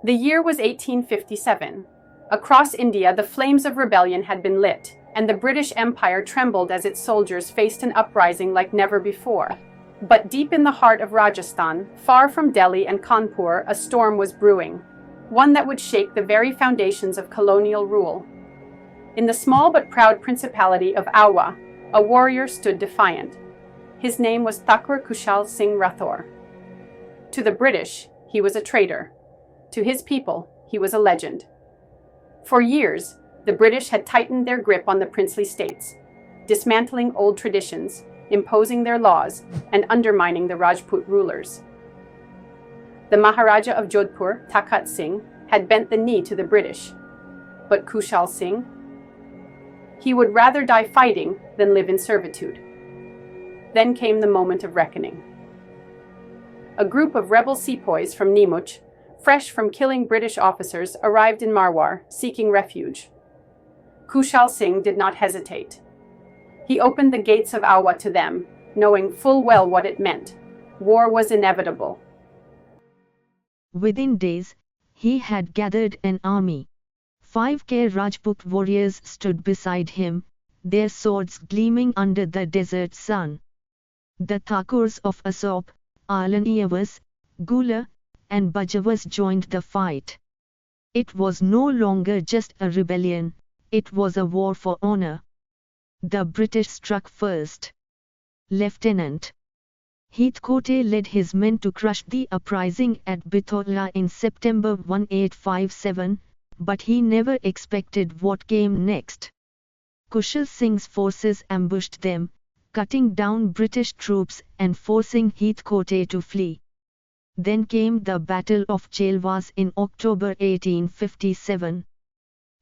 The year was 1857. Across India, the flames of rebellion had been lit, and the British Empire trembled as its soldiers faced an uprising like never before. But deep in the heart of Rajasthan, far from Delhi and Kanpur, a storm was brewing, one that would shake the very foundations of colonial rule. In the small but proud principality of Auwa, a warrior stood defiant. His name was Thakur Kushal Singh Rathore. To the British, he was a traitor. To his people, he was a legend. For years, the British had tightened their grip on the princely states, dismantling old traditions, imposing their laws, and undermining the Rajput rulers. The Maharaja of Jodhpur, Thakur Singh, had bent the knee to the British. But Kushal Singh? He would rather die fighting than live in servitude. Then came the moment of reckoning. A group of rebel sepoys from Neemuch, fresh from killing British officers, arrived in Marwar, seeking refuge. Kushal Singh did not hesitate. He opened the gates of Auwa to them, knowing full well what it meant. War was inevitable. Within days, he had gathered an army. 5,000 Rajput warriors stood beside him, their swords gleaming under the desert sun. The Thakurs of Asop, Alaniyavas, Gula, and Bajavas joined the fight. It was no longer just a rebellion, it was a war for honor. The British struck first. Lieutenant Heathcote led his men to crush the uprising at Bithoda in September 1857, but he never expected what came next. Kushal Singh's forces ambushed them, cutting down British troops and forcing Heathcote to flee. Then came the Battle of Chelawas in October 1857.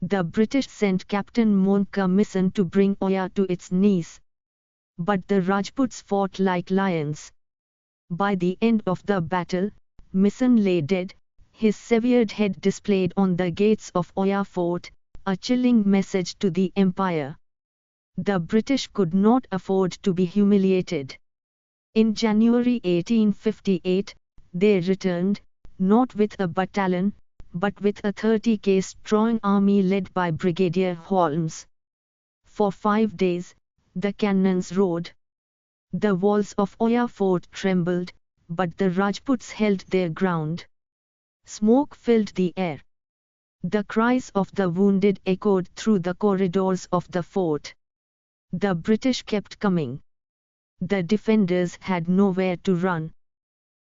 The British sent Captain Monka Mission to bring Auwa to its knees. But the Rajputs fought like lions. By the end of the battle, Mission lay dead, his severed head displayed on the gates of Auwa fort, a chilling message to the empire. The British could not afford to be humiliated. In January 1858, they returned, not with a battalion, but with a 30,000 strong army led by Brigadier Holmes. For 5 days, the cannons roared. The walls of Auwa fort trembled, but the Rajputs held their ground. Smoke filled the air. The cries of the wounded echoed through the corridors of the fort. The British kept coming. The defenders had nowhere to run.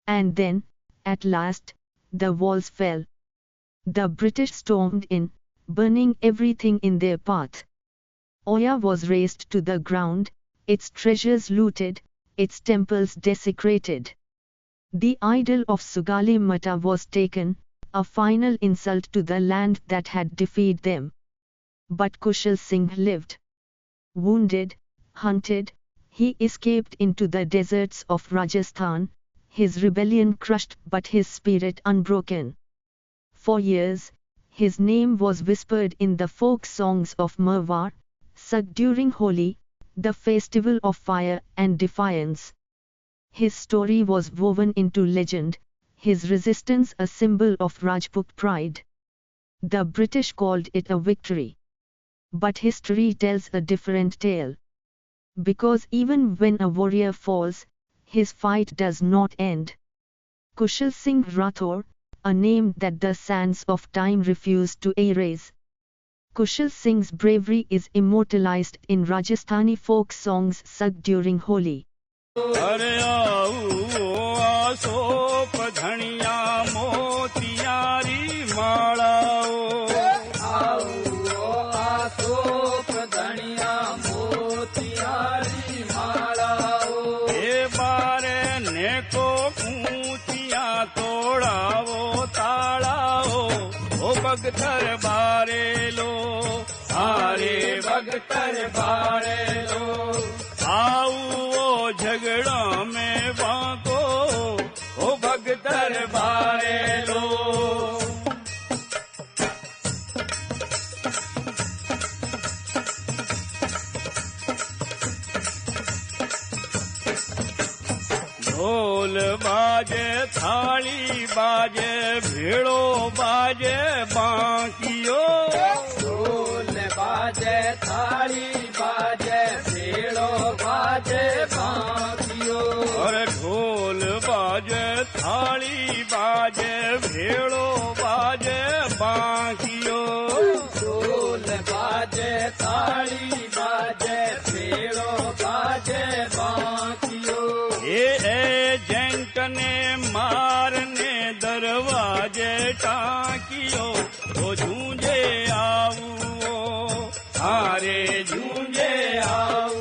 And then, at last, the walls fell. The British stormed in, burning everything in their path. Auwa was razed to the ground, its treasures looted, its temples desecrated. The idol of Sugali Mata was taken, a final insult to the land that had defied them. But Kushal Singh lived. Wounded, hunted, he escaped into the deserts of Rajasthan, his rebellion crushed but his spirit unbroken. For years, his name was whispered in the folk songs of Marwar, sung during Holi, the festival of fire and defiance. His story was woven into legend, his resistance a symbol of Rajput pride. The British called it a victory. But history tells a different tale. Because even when a warrior falls, his fight does not end. Kushal Singh Rathore, a name that the sands of time refuse to erase. Kushal Singh's bravery is immortalized in Rajasthani folk songs sung during Holi. भगतर बारे लो सारे भगतर बारे लो आओ वो झगड़ों में वाको ओ भगतर बारे लो ढोल ढोल बाजे थाली बाजे भेड़ो बाजे बांकियो ढोल बाजे थाली बाजे भेड़ो बाजे बांकियो और ढोल बाजे थाली बाजे भेड़ो बाजे बांकियो ढोल बाजे थाली बाजे भेड़ो बाजे बांकियो ये एजेंट ने मारने दरवाजे टाकियो तो झूंझे आओ हारे झूंझे आओ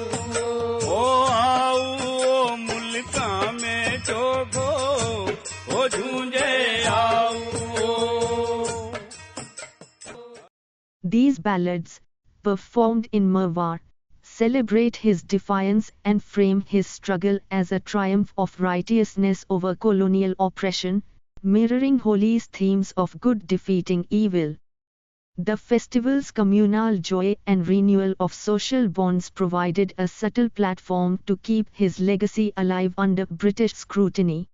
ओ आओ मुल्का में चोखो ओ झूंझे आओ. These ballads, performed in Marwar, celebrate his defiance and frame his struggle as a triumph of righteousness over colonial oppression, mirroring Holi's themes of good defeating evil. The festival's communal joy and renewal of social bonds provided a subtle platform to keep his legacy alive under British scrutiny.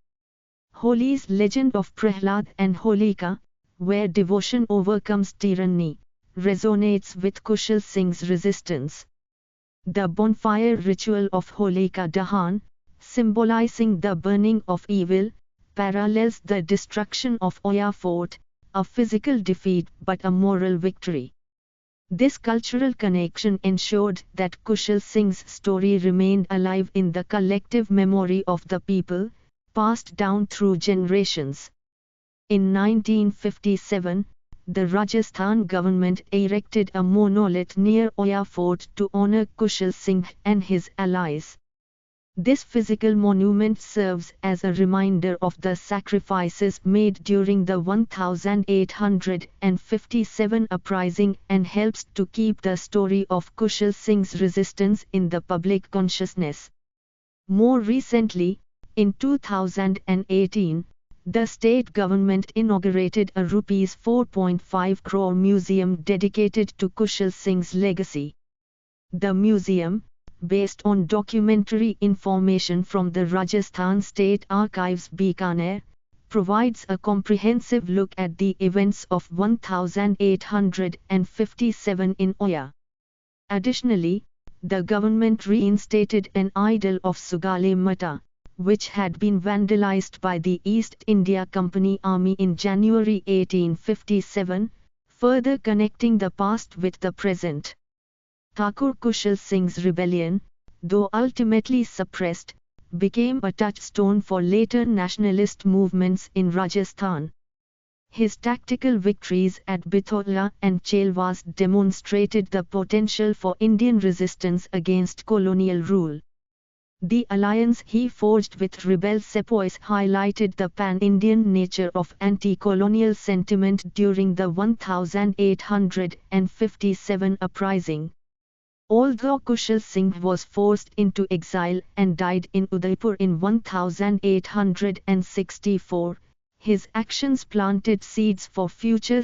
Holi's legend of Prahlad and Holika, where devotion overcomes tyranny, resonates with Kushal Singh's resistance. The bonfire ritual of Holika Dahan, symbolizing the burning of evil, parallels the destruction of Auwa fort, a physical defeat but a moral victory. This cultural connection ensured that Kushal Singh's story remained alive in the collective memory of the people, passed down through generations. In 1957, the Rajasthan government erected a monolith near Auwa fort to honor Kushal Singh and his allies. This physical monument serves as a reminder of the sacrifices made during the 1857 uprising and helps to keep the story of Kushal Singh's resistance in the public consciousness. More recently, in 2018, the state government inaugurated a Rs 4.5 crore museum dedicated to Kushal Singh's legacy. The museum, based on documentary information from the Rajasthan State Archives Bikaner, provides a comprehensive look at the events of 1857 in Auwa. Additionally, the government reinstated an idol of Sugale Mata, which had been vandalized by the East India Company Army in January 1857, further connecting the past with the present. Thakur Kushal Singh's rebellion, though ultimately suppressed, became a touchstone for later nationalist movements in Rajasthan. His tactical victories at Bithoda and Chelawas demonstrated the potential for Indian resistance against colonial rule. The alliance he forged with Rebel Sepoys highlighted the pan-Indian nature of anti-colonial sentiment during the 1857 uprising. Although Kushal Singh was forced into exile and died in Udaipur in 1864, his actions planted seeds for future